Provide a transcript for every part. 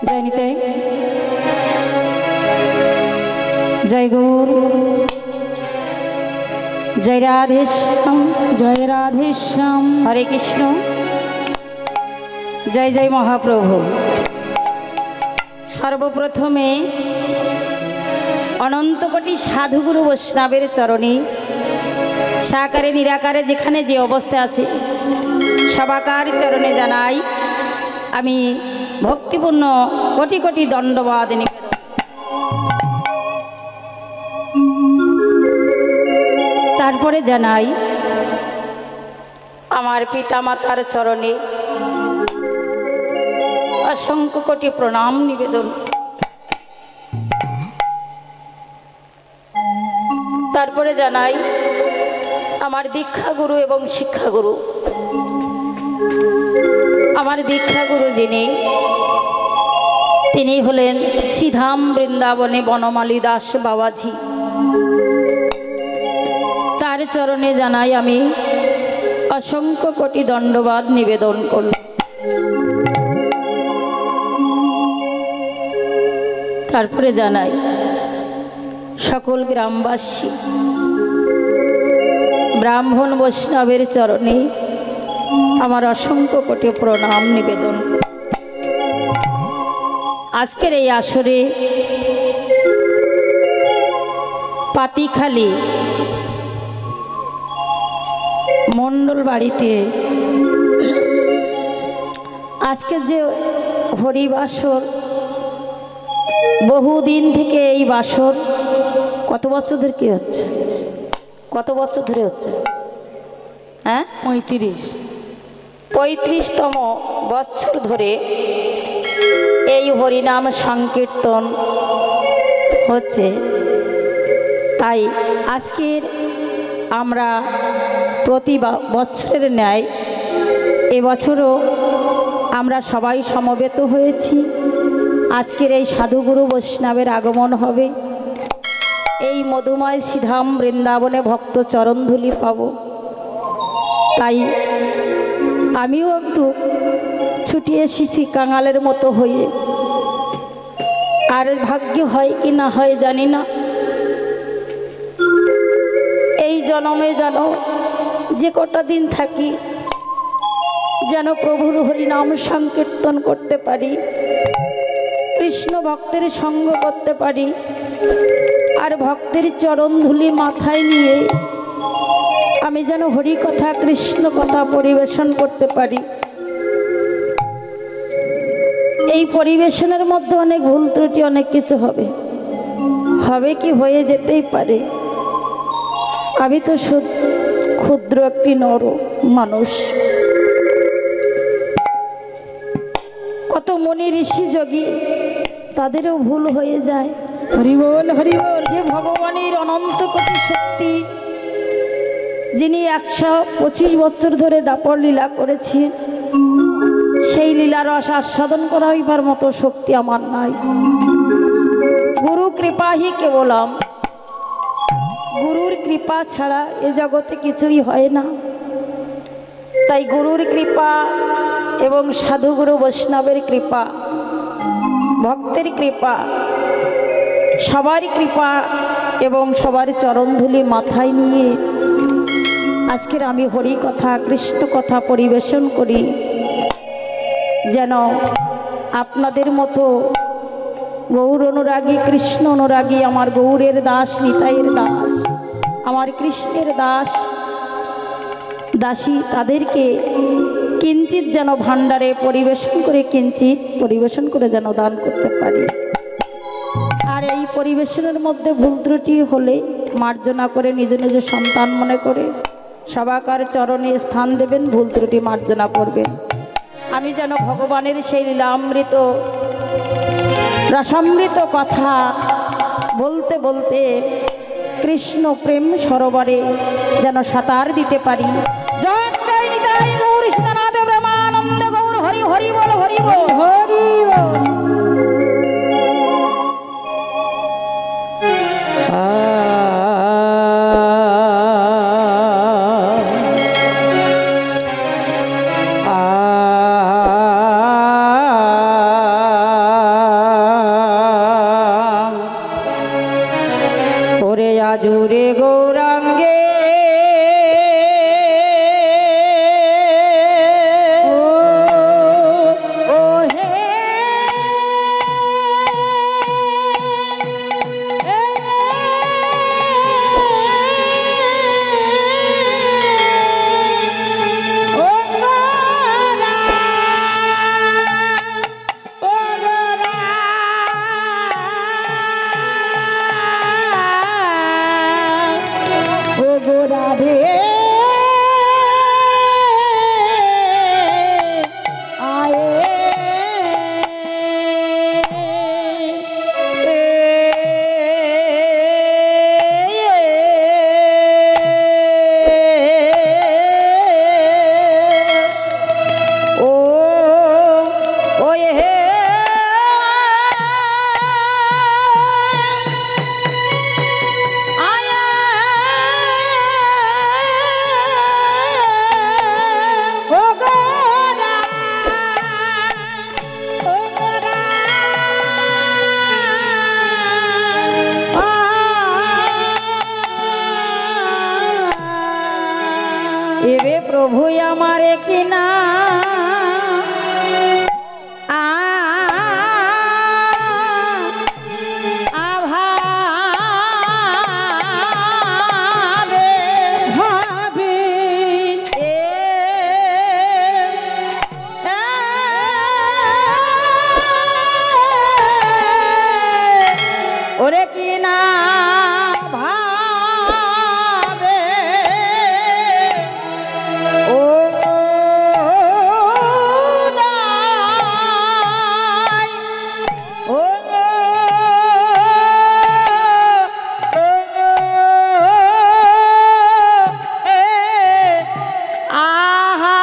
जय निताई जय गौर जय राधेश्याम जय राधेश्याम हरे कृष्ण जय जय महाप्रभु। सर्वप्रथमे अनंत कोटी साधुगुरु वैष्णवेर चरणे साकारे निराकारे जेखाने जे अवस्था आछे सबाकार चरणे जानाई आमी भक्तिपूर्ण कोटि कोटि दंडवाद निवेदन। तारपरे जानाई आमार पिता मातार चरणे असंख्य कोटि प्रणाम निवेदन। तारपरे जानाई आमार दीक्षा गुरु एवं शिक्षा गुरु आमार दीक्षा गुरु जिनी तिनी हलेन श्रीधाम बृंदावने बनमाली दास बाबाजी तार चरणे जानाई आमी असंख्य कोटि दंडवाद निवेदन करलाम। तारपरे जानाई सकल ग्रामबासी ब्राह्मण वैष्णवेर चरणे आमार असंख्य कोटि प्रणाम निवेदन। आजकेर এই আসরে पातीखाली मंडल बाड़ीते आजके जे हरिबासर बहुदिन थेके এই বাসর কত বছর ধরে কি হচ্ছে কত বছর ধরে হচ্ছে হ্যাঁ 35তম বছর ধরে এই হরিনাম সংকীর্তন হচ্ছে। তাই আজকের আমরা প্রতি বছরের ন্যায় এবছরও আমরা সবাই সমবেত হয়েছি। আজকের এই সাধুগুরু বৈষ্ণবের আগমন হবে, এই মধুময় শ্রীধাম বৃন্দাবনে ভক্ত চরণধুলি পাব। তাই আমিও একটু ছুটি এসেছি কাঙালের মতো হয়ে। আর ভাগ্য হয় কি না হয় জানি না, এই জন্মে যেন যে কটা দিন থাকি যেন প্রভুর হরিনাম সংকীর্তন করতে পারি, কৃষ্ণ ভক্তের সঙ্গ করতে পারি, আর ভক্তের চরণধুলি মাথায় নিয়ে আমি যেন হরি কথা কৃষ্ণ কথা পরিবেশন করতে পারি। এই পরিবেশনের মধ্যে অনেক ভুল ত্রুটি অনেক কিছু হবে, হবে কি হয়ে যেতেই পারে। আমি তো ক্ষুদ্র একটি নর মানুষ, কত মুনি ঋষি যোগী তাদেরও ভুল হয়ে যায়। হরি বল হরি বল। যে ভগবানের অনন্ত কোটি শক্তি, যিনি 125 বছর ধরে দাপর লীলা করেছে, সেই লীলা রস আস্বাদন করাইবার মতো শক্তি আমার নাই। গুরু কৃপা হি কেবলম, গুরুর কৃপা ছাড়া এ জগতে কিছুই হয় না। তাই গুরুর কৃপা এবং সাধুগুরু বৈষ্ণবের কৃপা, ভক্তের কৃপা, সবার কৃপা এবং সবার চরণধুলি মাথায় নিয়ে আজকের আমি হরি কথা কৃষ্ণ কথা পরিবেশন করি, যেন আপনাদের মতো গৌর অনুরাগী কৃষ্ণ অনুরাগী আমার গৌরের দাস নিতাইয়ের দাস আমার কৃষ্ণের দাস দাসী তাদেরকে কিঞ্চিত যেন ভাণ্ডারে পরিবেশন করে কিঞ্চিত পরিবেশন করে যেন দান করতে পারি। আর এই পরিবেশনের মধ্যে ভুল ত্রুটি হলে মার্জনা করে নিজ নিজ সন্তান মনে করে সবাকার চরণে স্থান দেবেন, ভুল ত্রুটি মার্জনা করবেন। আমি যেন ভগবানের সেই লীলামৃত রসামৃত কথা বলতে বলতে কৃষ্ণ প্রেম সরোবরে যেন সাঁতার দিতে পারি। জয় জয় নিতাই গৌর সীতানাথ ব্রহ্মানন্দ গৌর হরি হরি বল হরি বল হরি বল। কিনা ওরে কিনা ভাবে ও নাই ও আহা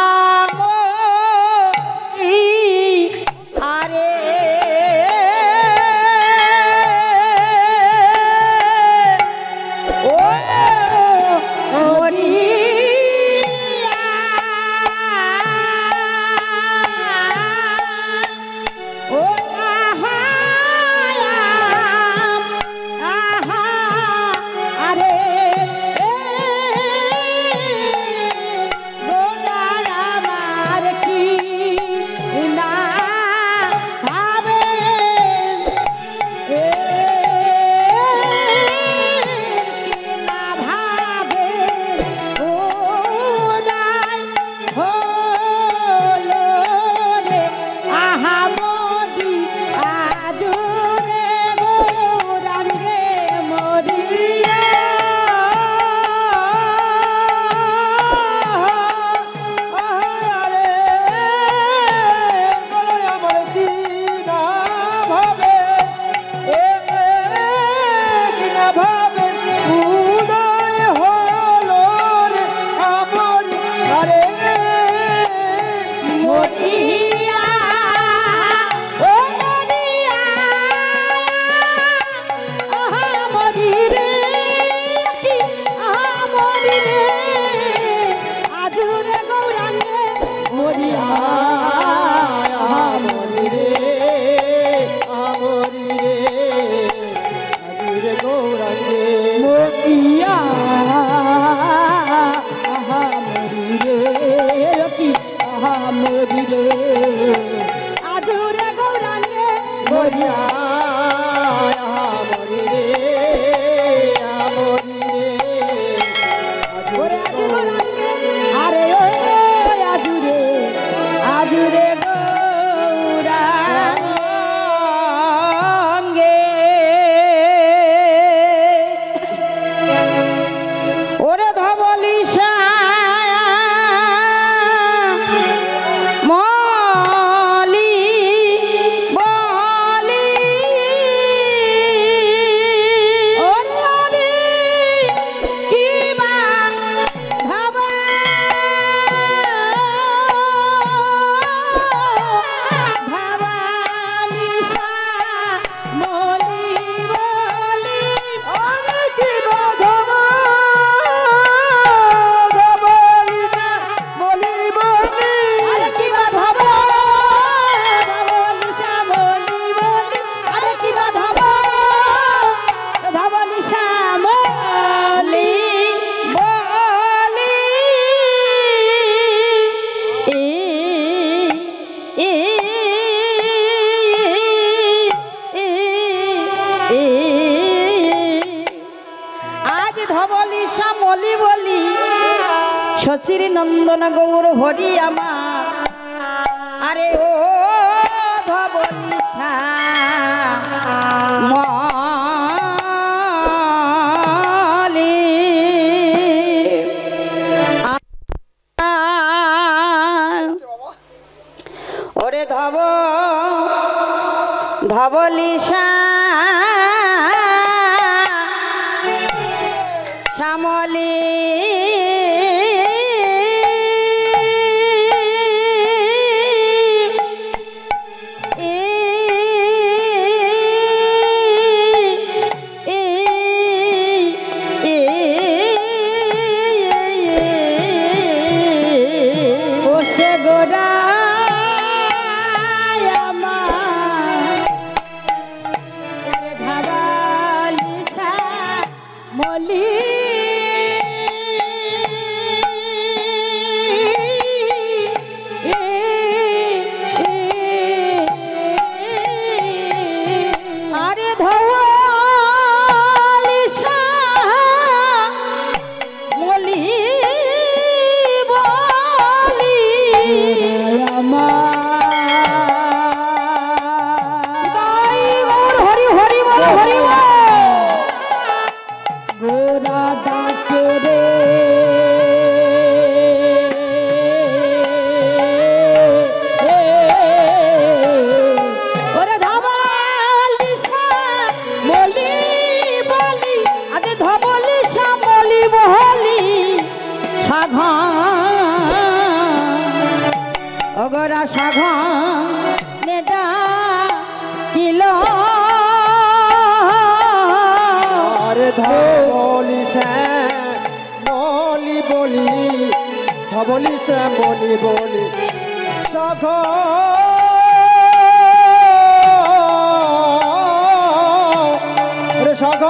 আরে আজুরে গৌরাঙ্গে মরিয়া আরে ও আজুরে আজুরে গৌরাঙ্গে ওরে ধবলিশা বলি বলি সচির নন্দন গৌর হরি আমার আরে ও ধবলিশা মলি ওরে ধবলিশা শ্যামলী সঘনে ডাকিল আরে ধবলি শ্যামলি বলি ধবলি শ্যামলি বলি সঘ সঘ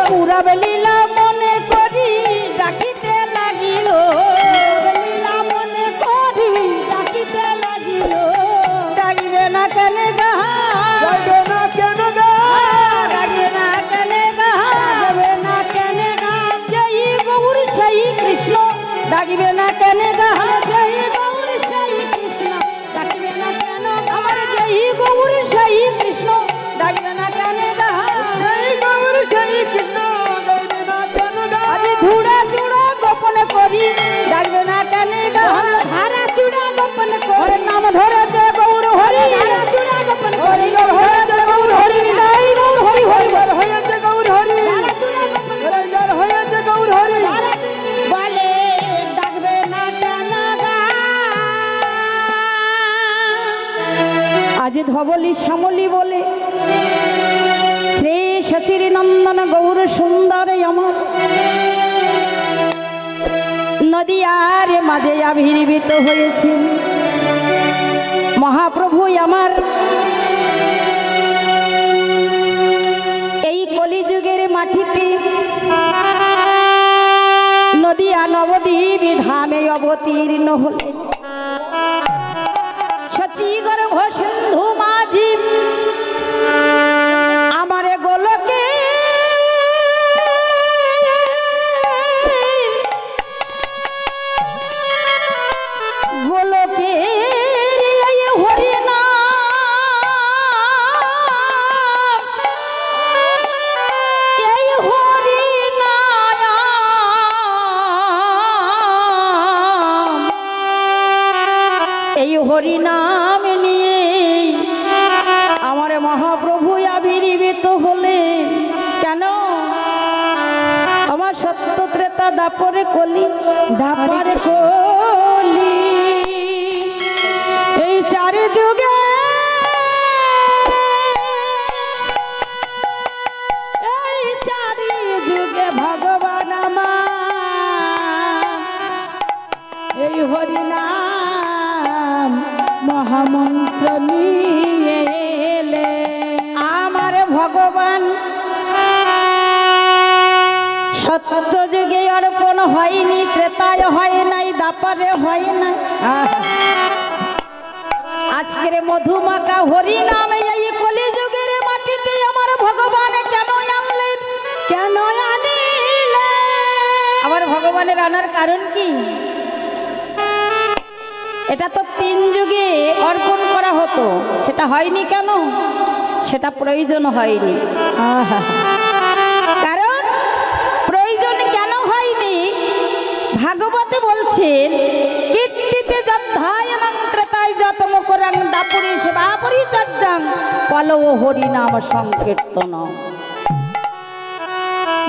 পুরব লীলা মনে করি ডাকিতে লাগিল লীলা মনে করি ডাকিতে লাগিল ডাকিবে না কেন গা যাইবে না কেন গা ডাকিবে না কেন গা যাবে না কেন গা জয় গৌর সেই কৃষ্ণ ডাকিবে না কেন গা জয় গৌর সেই কৃষ্ণ ডাকিবে না কেন আমার জয় গৌর সেই কৃষ্ণ ডাকিবে না কেন গা জয় গৌর সেই কৃষ্ণ যাইবে না কেন গা আদি ধুড়া চূড়া গোপন করি ডাকবে না কেন গা ধারা চূড়া গোপন করে নাম ধরেছে গৌর হরি ধারা চূড়া গোপন করি হয়েছে গৌর হরি নিদাই গৌর হরি হরি হয়েছে গৌর হরি ধারা চূড়া গোপন জয় হয়েছে গৌর হরি বলে ডাকবে না কেন গা আজ ধবলি শ্যামলি বলে শ্রী শচির নন্দন গৌর সুন্দর আমার নদিয়ার মাঝে আবির্ভূত হয়েছে মহাপ্রভু আমার এই কলিযুগের মাটিতে নদিয়া নবদ্বীপ ধামে অবতীর্ণ হলেন শচীগর্ভ সিন্ধু মাঝি আমারে গোলকে গোলকে হরি না এই হরি এই হরি নাম নিয়ে আমার মহাপ্রভু আবির্ভূত হলেন কেন আমার সত্য ত্রেতা দাপরে কলি দাপরে কলি এই চারি যুগে এই চারি যুগে ভগবান আমার এই হরি নাম মহামন্ত্র নিয়ে এলে আমার ভগবান সত্য যুগে অর্পণ হয়নি ত্রেতায় হয় নাই দাপারে হয় নাই আজকের মধুমাকা হরি নামে এই কলি যুগের মাটিতে আমার ভগবান কেন আনলেন কেন আনিলে আমার ভগবানের আনার কারণ কি এটা তো 3 যুগে অর্পণ করা হতো সেটা হয়নি কেন সেটা প্রয়োজন হয়নি কারণ প্রয়োজন কেন হয়নি ভাগবতে বলছেন কীর্তিতে যদ্ধায় মন্ত্রতায় যত মুকরং দাপুরি সেবা পরিচর্যাং পলব হরি নাম সংকীর্তন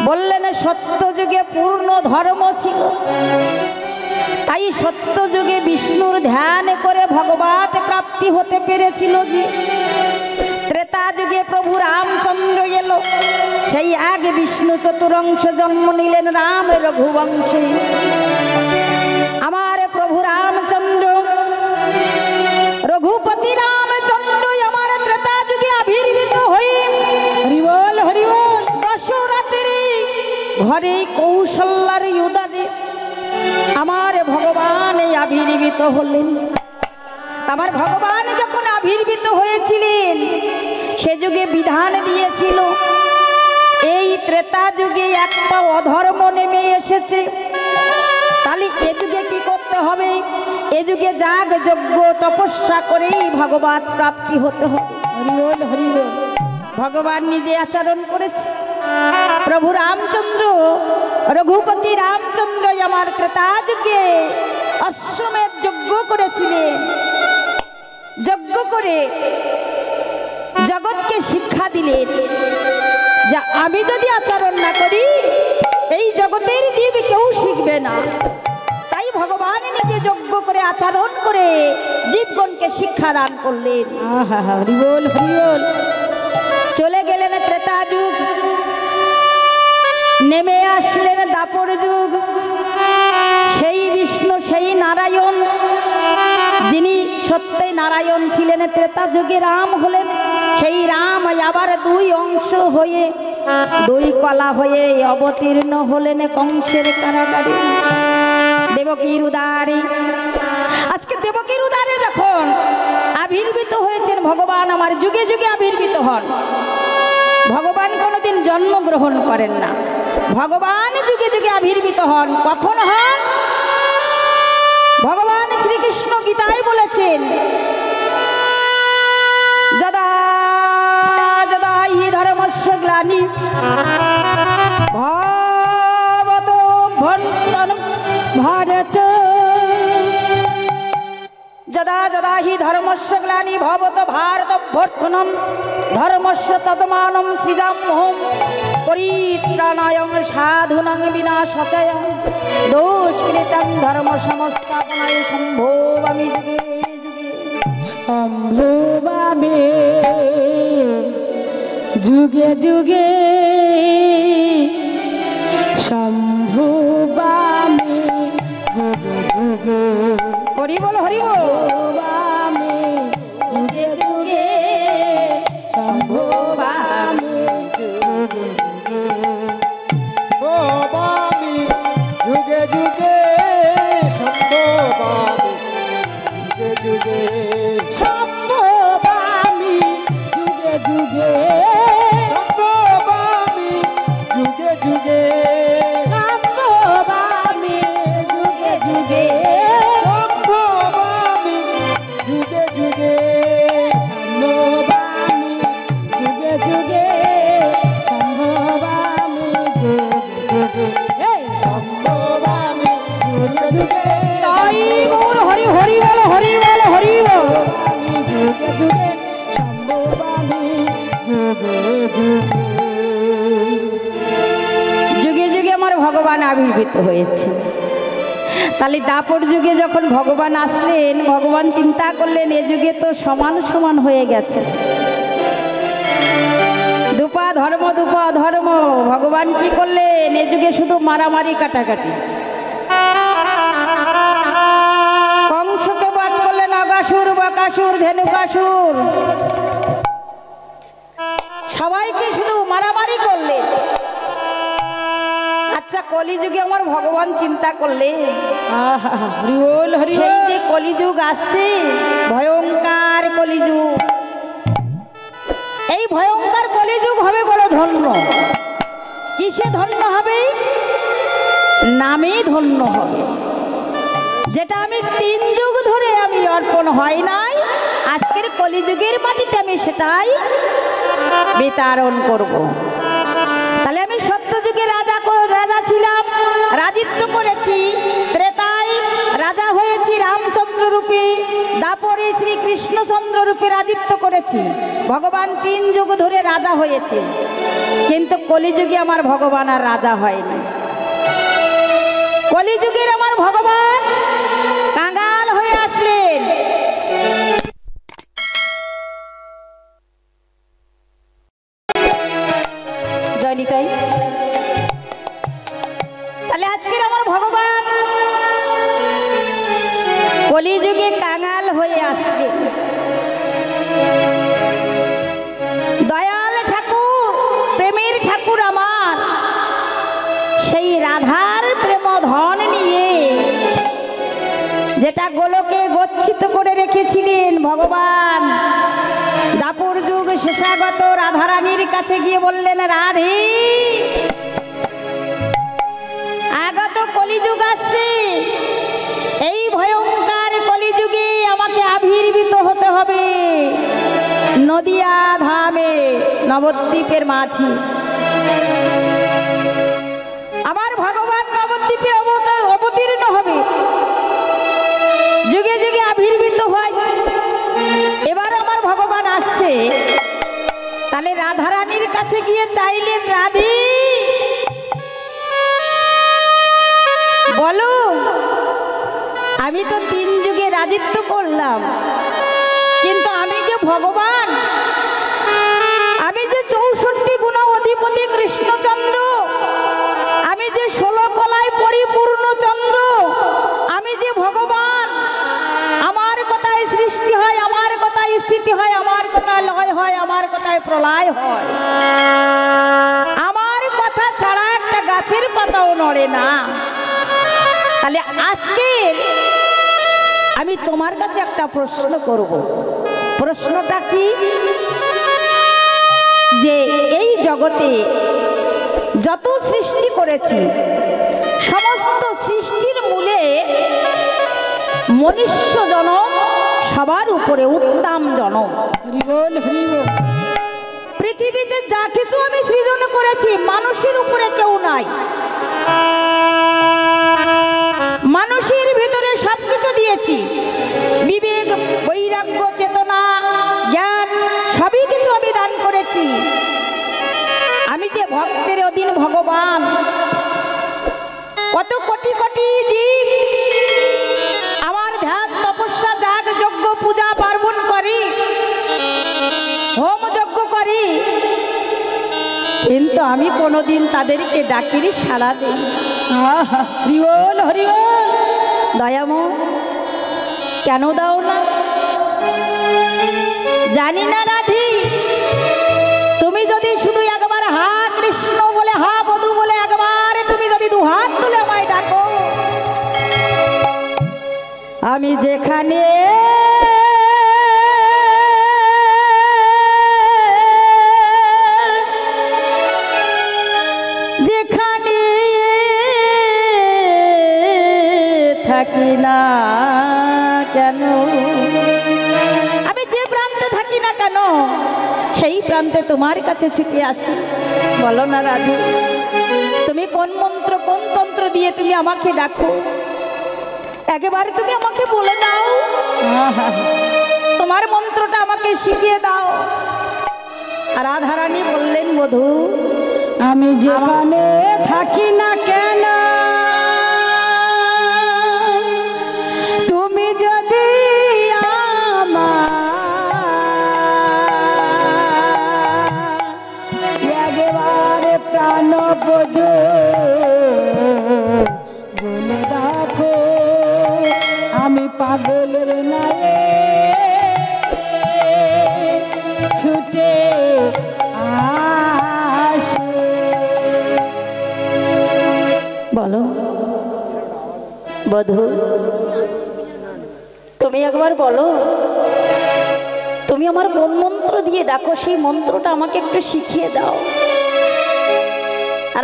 বললেন সত্য যুগে পূর্ণ ধর্ম ছিল তাই সত্য যুগে বিষ্ণুর ধ্যান করে ভগবত প্রাপ্তি হতে পেরেছিল যে ত্রেতা যুগে প্রভু রামচন্দ্র এলো সেই এক বিষ্ণু চতুরংশ জন্ম নিলেন রাম রঘুবংশে আমার প্রভু রামচন্দ্র রঘুপতি রামচন্দ্র আমার ত্রেতা যুগে ঘরে কৌশল্যার উদারে আমার ভগবান এই আবির্ভূত হলেন। আমার ভগবান যখন আবির্ভূত হয়েছিলেন সে যুগে বিধান দিয়েছিল এই ত্রেতা যুগে একটা অধর্ম নেমে এসেছে, তাহলে এ যুগে কি করতে হবে? এ যুগে যাগ যজ্ঞ তপস্যা করেই ভগবান প্রাপ্তি হতে হবে। হরিবল হরিবল। ভগবান নিজে আচরণ করেছে। প্রভু রামচন্দ্র রঘুপতি রামচন্দ্র আমার ত্রেতা যুগে অশ্বমেধ যজ্ঞ করেছিলেন। যজ্ঞ করে জগৎকে শিক্ষা দিলেন যা আমি যদি আচরণ না করি এই জগতের জীব কেউ শিখবে না। তাই ভগবান নিজে যজ্ঞ করে আচরণ করে জীবগণকে শিক্ষা দান করলেন। হরিবল হরিবল। চলে গেলেন ত্রেতা যুগ, নেমে আসলেন দাপর যুগ। সেই বিষ্ণু সেই নারায়ণ যিনি সত্যই নারায়ণ ছিলেন ত্রেতা যুগে রাম হলেন। সেই রাম আবার দুই অংশ হয়ে দুই কলা হয়ে অবতীর্ণ হলেন কংসের কারাগারে দেবকীর উদারে। আজকে দেবকীর উদারে যখন আবির্ভূত হয়েছেন ভগবান আমার যুগে যুগে আবির্ভূত হন। ভগবান কোনোদিন জন্মগ্রহণ করেন না, ভগবান যুগে যুগে আবির্ভূত হন। কখন হন? ভগবান শ্রীকৃষ্ণ গীতায় বলেছেন যদা যদা হি ধর্মস্য গ্লানি ভবতোভ্যন্তরং ভারত যদা যদা হি ধর্মস্য গ্লানি ভবত ভারতভ্যর্থনম ধর্মস্য তদমানং সৃজাম্যহং পরিত্রাণায়ং সাধুনাং বিনাশায় দোষকৃতং ধর্ম সংস্থাপনায় সম্ভবামি যুগে যুগে। সম্ভবামি যুগে যুগে সম্ভবামি যুগে যুগে। হরি বল হরি বল। যুগে যুগে সম্ভবামি যুগে যুগে। সম্ভবামি যুগে যুগে সম্ভবামি যুগে যুগে। সম্ভবামি যুগে যুগে সম্ভবামি যুগে যুগে। সম্ভবামি যুগে যুগে। সম্ভবামি যুগে যুগে। সম্ভবামি যুগে যুগে। সম্ভবামি যুগে যুগে। সম্ভবামি যুগে যুগে। তাই গৌর হরি হরি বল হরি বল হরি বল। যুগে যুগে সম্ভবামি যুগে যুগে। যুগে যুগে আমার ভগবান আবির্ভূত হয়েছে। তাহলে দাপর যুগে যখন ভগবান আসলেন ভগবান চিন্তা করলেন এ যুগে তো সমান সমান হয়ে গেছে, দুপা ধর্ম দুপা ধর্ম। ভগবান কি করলেন? এ যুগে শুধু মারামারি কাটাকাটি। কংসকে বাদ করলেন অগাসুর বকাসুর ধেনুকাসুর, সবাইকে শুধু মারামারি করলেন। আচ্ছা কলিযুগে আমার ভগবান চিন্তা করলেন হরিবল হরি। এই যে কলিযুগ আসছে ভয়ঙ্কর কলিযুগ, এই ভয়ঙ্কর কলিযুগ হবে বড় ধন্য। কিসে ধন্য হবে? নামে ধন্য হবে। যেটা আমি 3 যুগ ধরে আমি অর্পণ হয় নাই, আজকের কলিযুগের মাটিতে আমি সেটাই বিতরণ করব। তাহলে আমি সত্যযুগে রাজা ছিলাম, রাজিত্ব করেছি। ত্রেতায় রাজা হয়েছি রামচন্দ্র রূপে, দাপরে শ্রীকৃষ্ণচন্দ্র রূপে রাজিত্ব করেছি। ভগবান 3 যুগ ধরে রাজা হয়েছে, কিন্তু কলিযুগে আমার ভগবান আর রাজা হয়নি। কলিযুগের আমার ভগবান কাঙ্গাল হয়ে আসলেন। জয়নিতাই। তাহলে আজকের আমার ভগবান কলিযুগে কাঙ্গাল হয়ে আসলেন। দয়াল ঠাকুর প্রেমের ঠাকুর আমার গিয়েছিলেন ভগবান দাপর যুগ শেষাগত রাধারানীর কাছে গিয়ে বললেন, রাধে আগত কলিযুগ আসছে, এই ভয়ঙ্কর কলিযুগে আমাকে আবির্ভূত হতে হবে নদিয়া ধামে নবদ্বীপের মাঝি। আমার ভগবান নবদ্বীপে অবতীর্ণ হবে, যুগে যুগে আবির্ভূত হয়। এবার আমার ভগবান আসছে, তাহলে রাধারানীর কাছে গিয়ে চাইলেন, রাধে বলো, আমি তো 3 যুগে রাজিত্ব করলাম, কিন্তু আমি যে ভগবান, আমি যে 64 গুণ অধিপতি কৃষ্ণচন্দ্র, আমি যে 16 কলায় পরিপূর্ণ চন্দ্র, আমি যে ভগবান, আমার কথায় সৃষ্টি হয়, আমার কথায় স্থিতি হয়, আমার কথায় লয় হয়, আমার কথায় প্রলয় হয়, আমার কথা ছাড়া একটা গাছের পাতাও নড়ে না। তাহলে আজকে আমি তোমার কাছে একটা প্রশ্ন করব। প্রশ্নটা কি, যে এই জগতে যত সৃষ্টি করেছি সমস্ত সৃষ্টির মূলে মনুষ্য জনম সবার উপরে উত্তম জনম। পৃথিবীতে যা কিছু আমি সৃজন করেছি মানুষের উপরে কেউ নাই, মানুষের ভিতরে সবকিছু দিয়েছি, বিবেক বৈরাগ্য চেতনা জ্ঞান সবই কিছু আমি দান করেছি। আমি যে ভক্তের অধীন ভগবান, কত কোটি কোটি জীব আমার ধ্যান তপস্যা যাগ যজ্ঞ পূজা পার্বণ করি, হোম যজ্ঞ করি, কিন্তু আমি কোনোদিন তাদেরকে ডাকিনি, সাড়া দিই। হরিবল হরিবল। দয়াময় কেন দাও না জানি না রাধি, তুমি যদি শুধু একবার হা কৃষ্ণ বলে, হা বধু বলে একবার তুমি যদি 2 হাত তুলে আমায় ডাকো, আমি যেখানে যেখানে থাকি না কেন, আমি যে প্রান্তে থাকি না কেন সেই প্রান্তে তোমার কাছে ছুটে আসি। বলো না রাধু, তুমি কোন মন্ত্র কোন তন্ত্র দিয়ে তুমি আমাকে ডাকো, একেবারে তুমি আমাকে বলে দাও, তোমার মন্ত্রটা আমাকে শিখিয়ে দাও। আর রাধারানী বললেন, বধূ আমি যেখানে থাকি না কেন, তুমি যদি একেবারে প্রাণ বধূ বলে রাখো, আমি পাগলের নায়ে ছুটে আসে। বলো বধূ, তুমি একবার বলো, তুমি আমার কোন মন্ত্র দিয়ে ডাকো, সেই মন্ত্রটা আমাকে একটু শিখিয়ে দাও।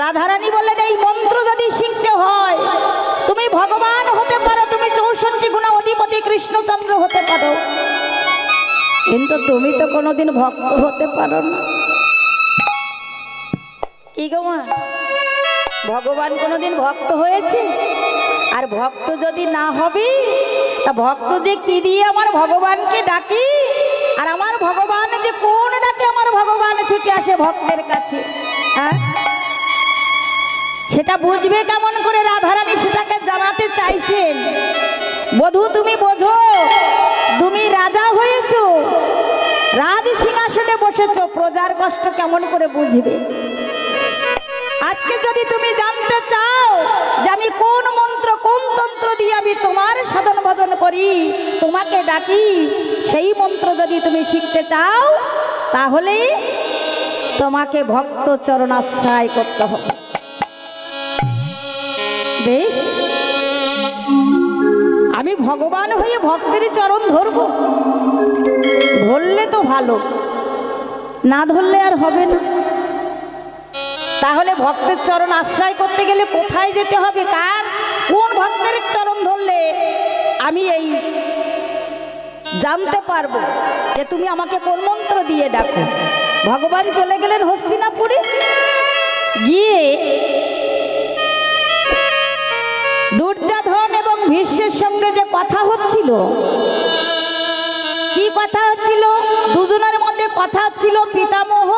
রাধারানী বললেন, এই মন্ত্র যদি শিখতে হয় তুমি ভগবান হতে পারো, তুমি 64 গুণ অধিপতি কৃষ্ণচন্দ্র হতে পারো, কিন্তু তুমি তো কোনোদিন ভক্ত হতে পারো না। কি গো মা, ভগবান কোনোদিন ভক্ত হয়েছে? আর ভক্ত যদি না হবে, তা ভক্ত যে কি দিয়ে আমার ভগবানকে ডাকি, আর আমার ভগবান যে কোন ডাকে আমার ভগবান ছুটে আসে ভক্তের কাছে, হ্যাঁ সেটা বুঝবে কেমন করে? রাধারানী সেটাকে জানাতে চাইছেন। বধূ তুমি বোঝো, তুমি রাজা হয়েছো, রাজ সিংহাসনে বসেছো, প্রজার কষ্ট কেমন করে বুঝবে? আজকে যদি তুমি জানতে চাও যে আমি কোন মন্ত্র কোন তন্ত্র দিয়ে আমি তোমার সাধন ভজন করি, তোমাকে ডাকি, সেই মন্ত্র যদি তুমি শিখতে চাও, তাহলে তোমাকে ভক্ত চরণাশ্রয় করতে হবে। বেশ, আমি আমি ভগবান হয়ে ভক্তের চরণ ধরব? ধরলে তো ভালো, না ধরলে আর হবে না। তাহলে ভক্তের চরণ আশ্রয় করতে গেলে কোথায় যেতে হবে? কার কোন ভক্তের চরণ ধরলে আমি এই জানতে পারবো যে তুমি আমাকে কোন মন্ত্র দিয়ে ডাকো? ভগবান চলে গেলেন হস্তিনাপুরে, গিয়ে দুর্যোধন এবং ভীষ্মের সঙ্গে যে কথা হচ্ছিল, কি কথা হচ্ছিল? দুজনের মধ্যে কথা হচ্ছিল, পিতামহ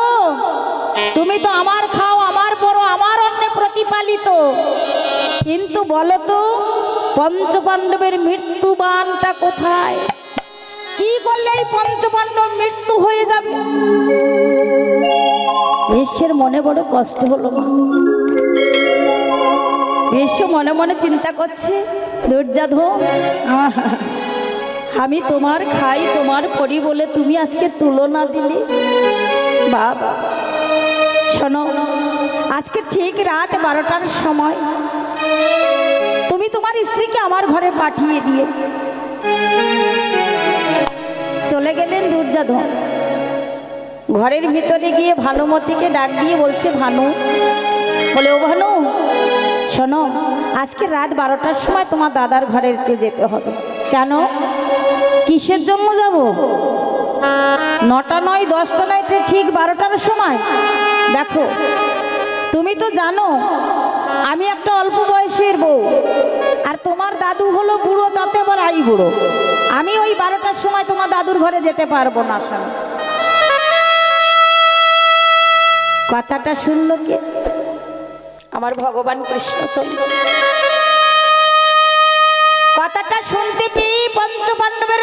তুমি তো আমার খাও, আমার বড়, আমার অন্নে প্রতিপালিত, কিন্তু বলো তো পঞ্চপাণ্ডবের মৃত্যুবানটা কোথায়? কি করলে এই পঞ্চপাণ্ডব মৃত্যু হয়ে যাবে? ভীষ্মের মনে বড় কষ্ট হলো মা। ভীষ্ম মনে মনে চিন্তা করছে, দুর্যোধন আমি তোমার খাই, তোমার পরি বলে তুমি আজকে তুলনা দিলে। বাবা শোনো, আজকে ঠিক রাত 12টার সময় তুমি তোমার স্ত্রীকে আমার ঘরে পাঠিয়ে দিয়ে চলে গেলেন দুর্যোধন। ঘরের ভিতরে গিয়ে ভানুমতিকে ডাক দিয়ে বলছে, ভানু, বলে ও ভানু শোনো, আজকে রাত 12টার সময় তোমার দাদার ঘরে একটু যেতে হবে। কেন? কিসের জন্য যাব? 9টা নয়, 10টা নয়, ঠিক 12টার সময়। দেখো তুমি তো জানো আমি একটা অল্প বয়সের বউ, আর তোমার দাদু হলো বুড়ো, তাতে আবার আই বুড়ো। আমি ওই 12টার সময় তোমার দাদুর ঘরে যেতে পারবো না। শোনো, কথাটা শুনল কে? আমার ভগবান কৃষ্ণচন্দ্র। কথাটা শুনতে পেয়ে পঞ্চপাণ্ডবের